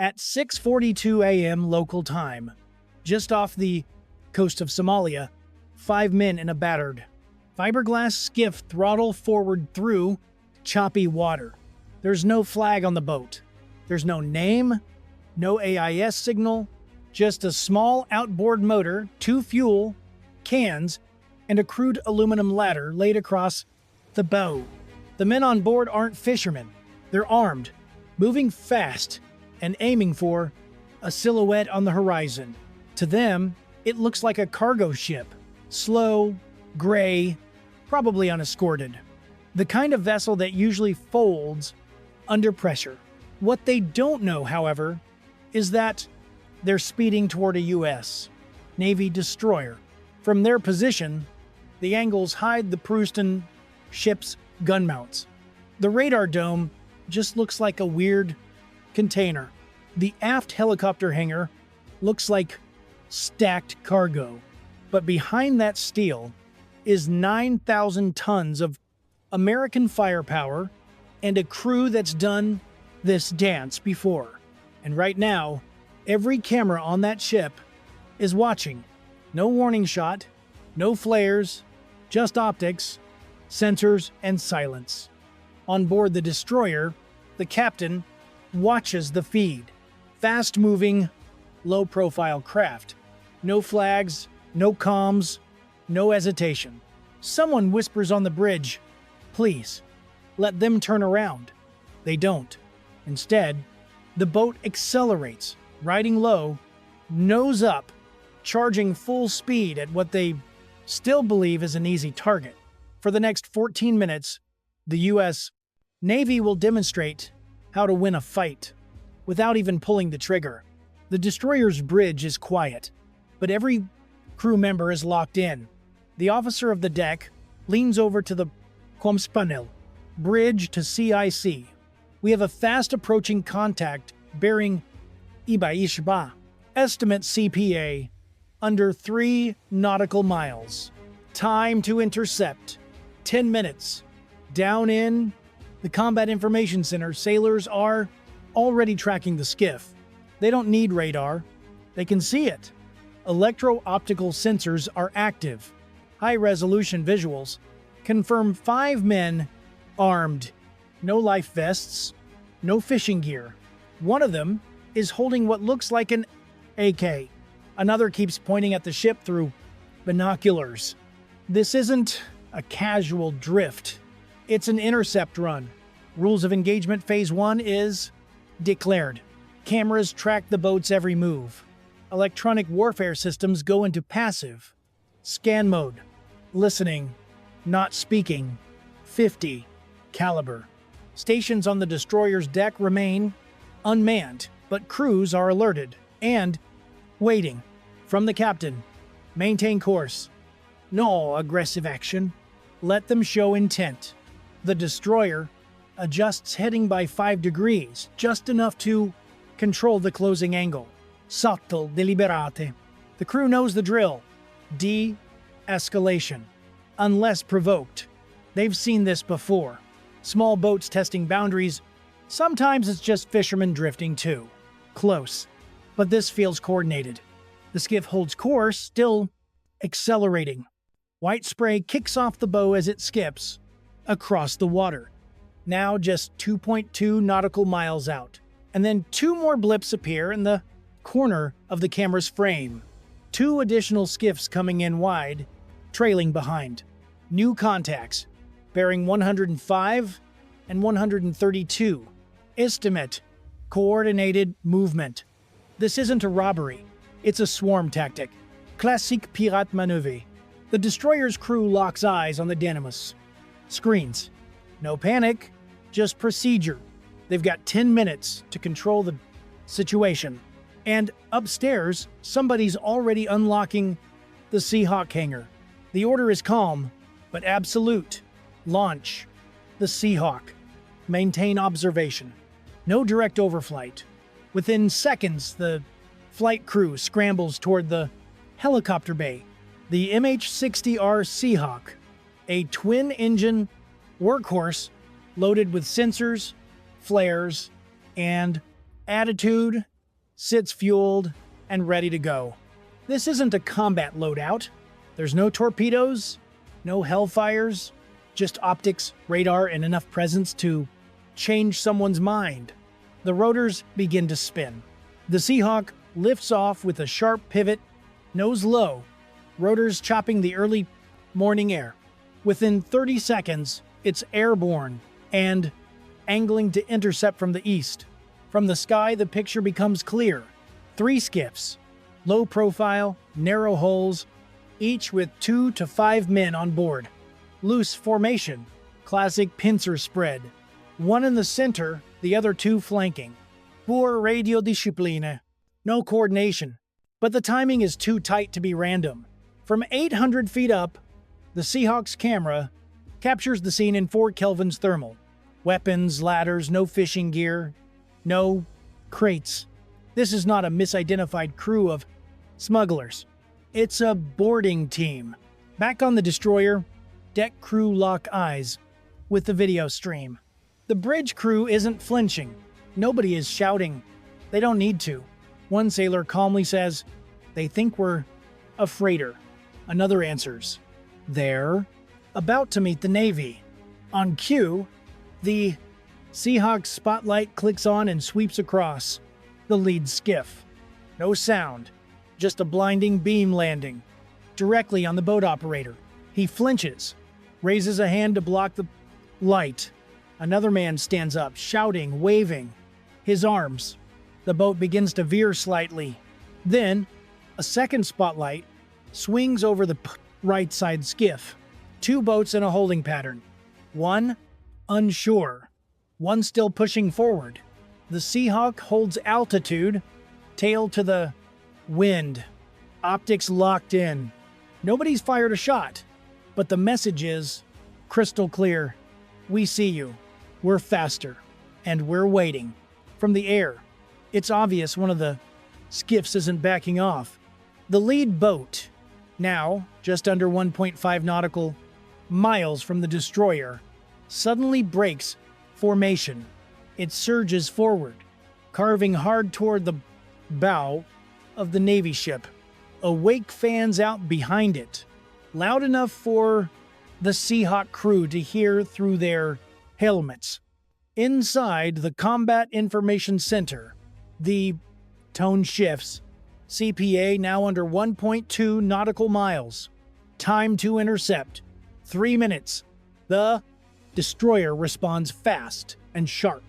At 6:42 a.m. local time, just off the coast of Somalia, 5 men in a battered fiberglass skiff throttle forward through choppy water. There's no flag on the boat. There's no name, no AIS signal, just a small outboard motor, 2 fuel cans, and a crude aluminum ladder laid across the bow. The men on board aren't fishermen. They're armed, moving fast, and aiming for a silhouette on the horizon. To them, it looks like a cargo ship. Slow, gray, probably unescorted. The kind of vessel that usually folds under pressure. What they don't know, however, is that they're speeding toward a U.S. Navy destroyer. From their position, the angles hide the Proustan ship's gun mounts. The radar dome just looks like a weird container. The aft helicopter hangar looks like stacked cargo. But behind that steel is 9,000 tons of American firepower and a crew that's done this dance before. And right now, every camera on that ship is watching. No warning shot, no flares, just optics, sensors, and silence. On board the destroyer, the captain watches the feed. Fast-moving, low-profile craft. No flags, no comms, no hesitation. Someone whispers on the bridge, "Please, let them turn around." They don't. Instead, the boat accelerates, riding low, nose up, charging full speed at what they still believe is an easy target. For the next 14 minutes, the U.S. Navy will demonstrate how to win a fight without even pulling the trigger. The destroyer's bridge is quiet, but every crew member is locked in. The officer of the deck leans over to the comms bridge to CIC. We have a fast-approaching contact bearing Iba. Estimate CPA under 3 nautical miles. Time to intercept 10 minutes. Down in the Combat Information Center, sailors are already tracking the skiff. They don't need radar. They can see it. Electro-optical sensors are active. High-resolution visuals confirm 5 men armed. No life vests, no fishing gear. One of them is holding what looks like an AK. Another keeps pointing at the ship through binoculars. This isn't a casual drift. It's an intercept run. Rules of engagement phase 1 is declared. Cameras track the boat's every move. Electronic warfare systems go into passive. Scan mode. Listening. Not speaking. 50 caliber. Stations on the destroyer's deck remain unmanned, but crews are alerted and waiting. From the captain, maintain course. No aggressive action. Let them show intent. The destroyer adjusts heading by 5 degrees, just enough to control the closing angle. Sotto deliberate. The crew knows the drill. De-escalation. Unless provoked. They've seen this before. Small boats testing boundaries. Sometimes it's just fishermen drifting too. Close. But this feels coordinated. The skiff holds course, still accelerating. White spray kicks off the bow as it skips across the water. Now just 2.2 nautical miles out. And then 2 more blips appear in the corner of the camera's frame. 2 additional skiffs coming in wide, trailing behind. New contacts, bearing 105 and 132. Estimate, coordinated movement. This isn't a robbery. It's a swarm tactic. Classique pirate maneuver. The destroyer's crew locks eyes on the Dynamis. Screens. No panic, just procedure. They've got 10 minutes to control the situation. And upstairs, somebody's already unlocking the Seahawk hangar. The order is calm, but absolute. Launch the Seahawk. Maintain observation. No direct overflight. Within seconds, the flight crew scrambles toward the helicopter bay. The MH-60R Seahawk, a twin-engine workhorse loaded with sensors, flares, and Attitude, sits fueled and ready to go. This isn't a combat loadout. There's no torpedoes, no hellfires, just optics, radar, and enough presence to change someone's mind. The rotors begin to spin. The Seahawk lifts off with a sharp pivot, nose low, rotors chopping the early morning air. Within 30 seconds, it's airborne and angling to intercept from the east. From the sky, the picture becomes clear. 3 skiffs, low profile, narrow hulls, each with 2 to 5 men on board. Loose formation, classic pincer spread. One in the center, the other 2 flanking. Poor radiodiscipline. No coordination. But the timing is too tight to be random. From 800 feet up, the Seahawk's camera captures the scene in 4 Kelvin's thermal. Weapons, ladders, no fishing gear, no crates. This is not a misidentified crew of smugglers. It's a boarding team. Back on the destroyer, deck crew lock eyes with the video stream. The bridge crew isn't flinching. Nobody is shouting. They don't need to. One sailor calmly says, "They think we're a freighter." Another answers, "They're about to meet the Navy." On cue, the Seahawk's spotlight clicks on and sweeps across the lead skiff. No sound, just a blinding beam landing directly on the boat operator. He flinches, raises a hand to block the light. Another man stands up, shouting, waving his arms. The boat begins to veer slightly. Then, a second spotlight swings over the right side skiff. 2 boats in a holding pattern. One unsure, one still pushing forward. The Seahawk holds altitude, tail to the wind, optics locked in. Nobody's fired a shot, but the message is crystal clear. We see you. We're faster, and we're waiting. From the air, it's obvious one of the skiffs isn't backing off. The lead boat, now just under 1.5 nautical miles from the destroyer, suddenly breaks formation. It surges forward, carving hard toward the bow of the Navy ship. A wake fans out behind it, loud enough for the Seahawk crew to hear through their helmets. Inside the Combat Information Center, the tone shifts. CPA now under 1.2 nautical miles. Time to intercept, 3 minutes. The destroyer responds fast and sharp.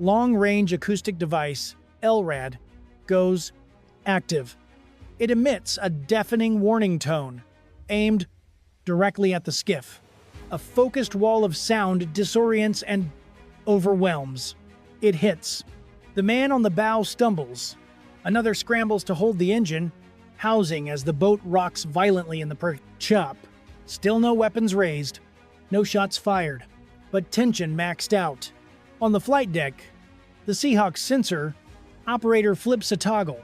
Long-range acoustic device, LRAD, goes active. It emits a deafening warning tone, aimed directly at the skiff. A focused wall of sound disorients and overwhelms. It hits. The man on the bow stumbles. Another scrambles to hold the engine housing as the boat rocks violently in the chop. Still no weapons raised, no shots fired, but tension maxed out. On the flight deck, the Seahawk's sensor operator flips a toggle.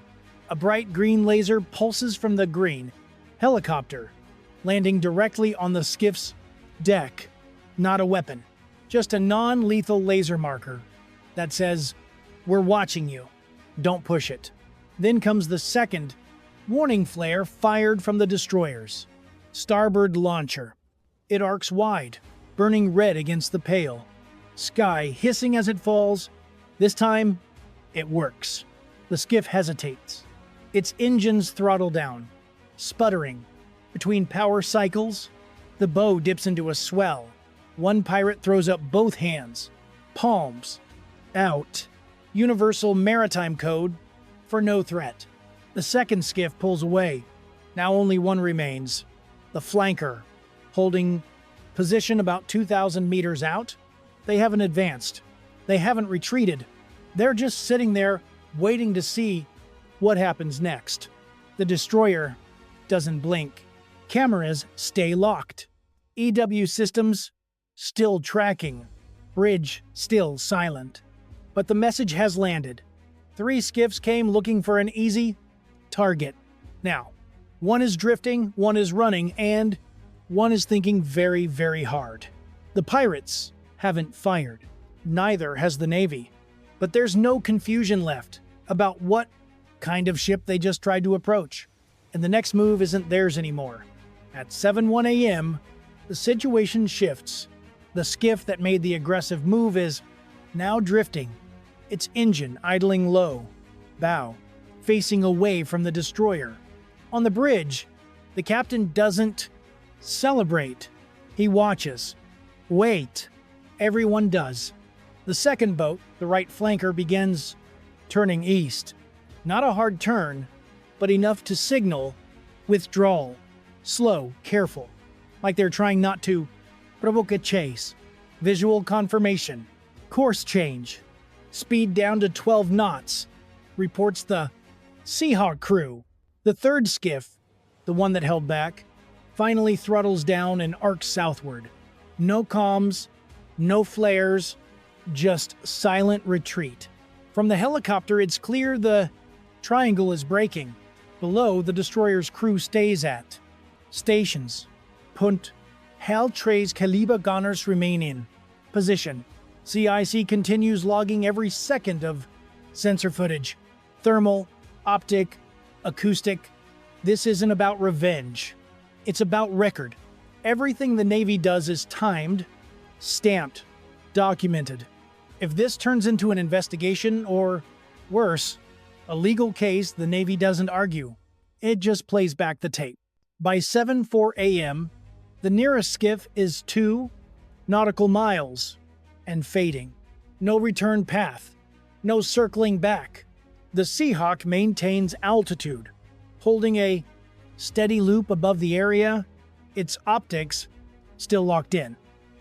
A bright green laser pulses from the green helicopter, landing directly on the skiff's deck. Not a weapon, just a non-lethal laser marker that says, "We're watching you. Don't push it." Then comes the second warning flare fired from the destroyer's starboard launcher. It arcs wide, burning red against the pale sky, hissing as it falls. This time, it works. The skiff hesitates. Its engines throttle down, sputtering. Between power cycles, the bow dips into a swell. One pirate throws up both hands, palms out. Universal maritime code for no threat. The second skiff pulls away. Now only one remains. The flanker, holding position about 2,000 meters out. They haven't advanced. They haven't retreated. They're just sitting there waiting to see what happens next. The destroyer doesn't blink. Cameras stay locked. EW systems still tracking. Bridge still silent. But the message has landed. 3 skiffs came looking for an easy target. Now, one is drifting, one is running, and one is thinking very, very hard. The pirates haven't fired. Neither has the Navy. But there's no confusion left. about what kind of ship they just tried to approach. And the next move isn't theirs anymore. At 7:01 a.m., the situation shifts. The skiff that made the aggressive move is now drifting, its engine idling low, bow, facing away from the destroyer. On the bridge, the captain doesn't celebrate. He watches. Wait. Everyone does. The second boat, the right flanker, begins turning east. Not a hard turn, but enough to signal withdrawal. Slow, careful, like they're trying not to provoke a chase. Visual confirmation. Course change. Speed down to 12 knots, reports the Seahawk crew. The third skiff, the one that held back, finally throttles down and arcs southward. No comms, no flares, just silent retreat. From the helicopter, it's clear the triangle is breaking. Below, the destroyer's crew stays at stations. Punt. Hal Trey's Caliber gunners remain in position. CIC continues logging every second of sensor footage. Thermal, optic, acoustic. This isn't about revenge. It's about record. Everything the Navy does is timed, stamped, documented. If this turns into an investigation, or worse, a legal case, the Navy doesn't argue. It just plays back the tape. By 7:04 a.m., the nearest skiff is 2 nautical miles and fading. No return path. No circling back. The Seahawk maintains altitude, holding a steady loop above the area, its optics still locked in.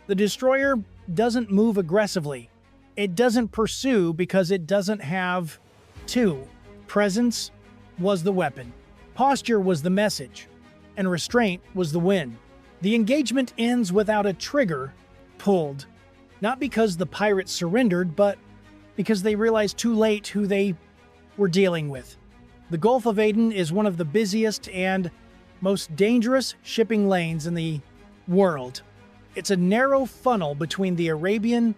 The destroyer doesn't move aggressively. It doesn't pursue because it doesn't have to. Presence was the weapon. Posture was the message. And restraint was the win. The engagement ends without a trigger pulled. Not because the pirates surrendered, but because they realized too late who they were dealing with. The Gulf of Aden is one of the busiest and most dangerous shipping lanes in the world. It's a narrow funnel between the Arabian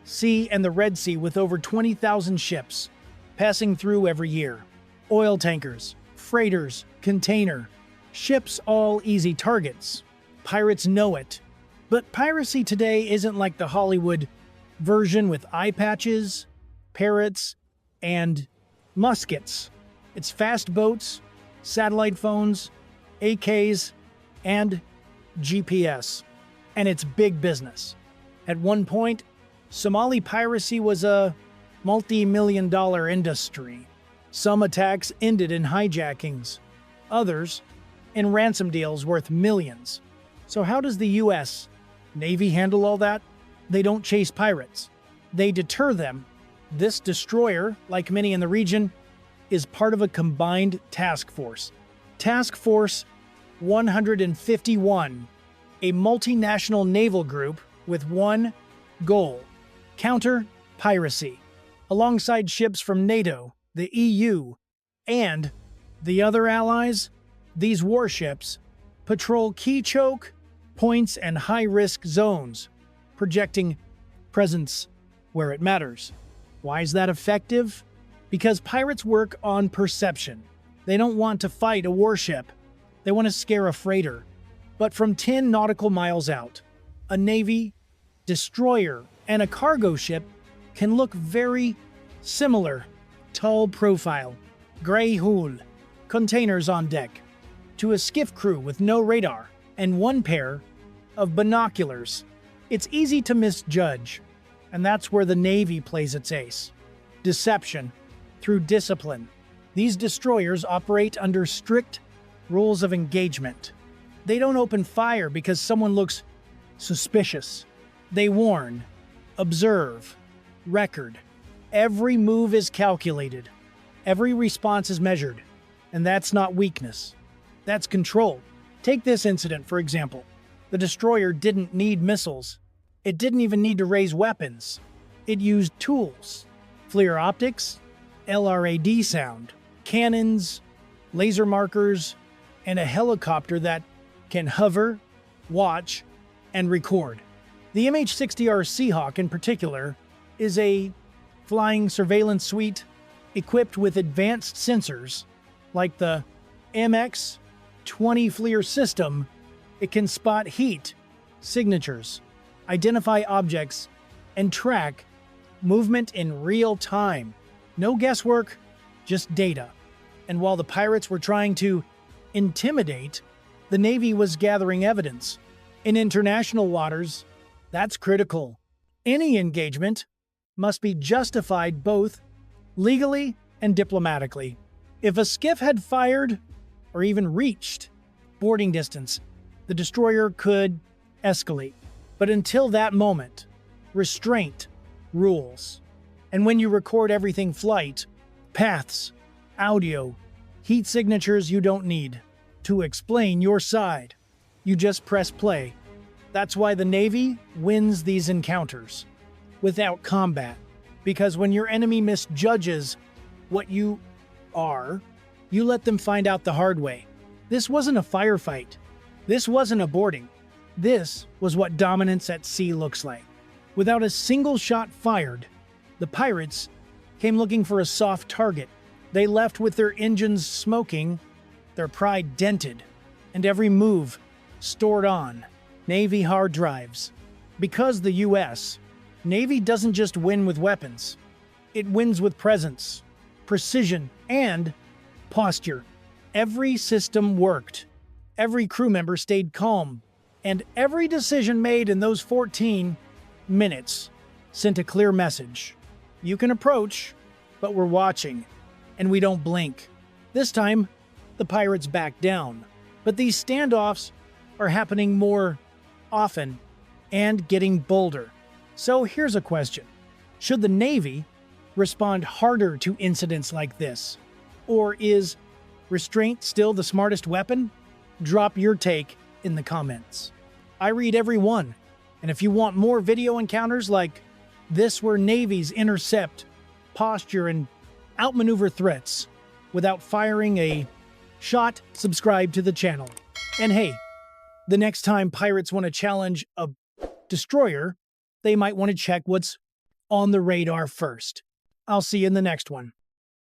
Sea and the Red Sea with over 20,000 ships passing through every year. Oil tankers, freighters, container, ships all easy targets. Pirates know it. But piracy today isn't like the Hollywood version with eye patches, parrots, and muskets. It's fast boats, satellite phones, AKs, and GPS. And it's big business. At one point, Somali piracy was a multi-million-dollar industry. Some attacks ended in hijackings, others in ransom deals worth millions. So how does the U.S. Navy handle all that? They don't chase pirates. They deter them. This destroyer, like many in the region, is part of a combined task force. Task Force 151, a multinational naval group with one goal: counter piracy. Alongside ships from NATO, the EU, and the other allies, these warships patrol key choke points and high-risk zones, projecting presence where it matters. Why is that effective? Because pirates work on perception. They don't want to fight a warship. They want to scare a freighter. But from 10 nautical miles out, a Navy destroyer and a cargo ship can look very similar. Tall profile, gray hull, containers on deck, to a skiff crew with no radar and one pair of binoculars. It's easy to misjudge, and that's where the Navy plays its ace. Deception through discipline. These destroyers operate under strict rules of engagement. They don't open fire because someone looks suspicious. They warn, observe, record. Every move is calculated. Every response is measured. And that's not weakness. That's control. Take this incident, for example. The destroyer didn't need missiles. It didn't even need to raise weapons. It used tools. FLIR optics, LRAD sound, cannons, laser markers, and a helicopter that can hover, watch, and record. The MH-60R Seahawk in particular is a flying surveillance suite. equipped with advanced sensors like the MX-20 FLIR system. It can spot heat signatures, identify objects, and track movement in real time. No guesswork, just data. And while the pirates were trying to intimidate, the Navy was gathering evidence. In international waters, that's critical. Any engagement must be justified both legally and diplomatically. If a skiff had fired or even reached boarding distance, the destroyer could escalate. But until that moment, restraint rules. And when you record everything flight, paths, audio, heat signatures you don't need to explain your side. You just press play. That's why the Navy wins these encounters without combat. Because when your enemy misjudges what you are, you let them find out the hard way. This wasn't a firefight. This wasn't a boarding. This was what dominance at sea looks like. Without a single shot fired, the pirates came looking for a soft target. They left with their engines smoking, their pride dented, and every move stored on Navy hard drives. Because the U.S. Navy doesn't just win with weapons. It wins with presence, precision, and posture. Every system worked. Every crew member stayed calm. And every decision made in those 14 minutes sent a clear message. You can approach, but we're watching, and we don't blink. This time, the pirates backed down. But these standoffs are happening more often and getting bolder. So here's a question. Should the Navy respond harder to incidents like this? Or is restraint still the smartest weapon? Drop your take in the comments. I read every one, and if you want more video encounters like this where navies intercept, posture, and outmaneuver threats without firing a shot, subscribe to the channel. And hey, the next time pirates want to challenge a destroyer, they might want to check what's on the radar first. I'll see you in the next one.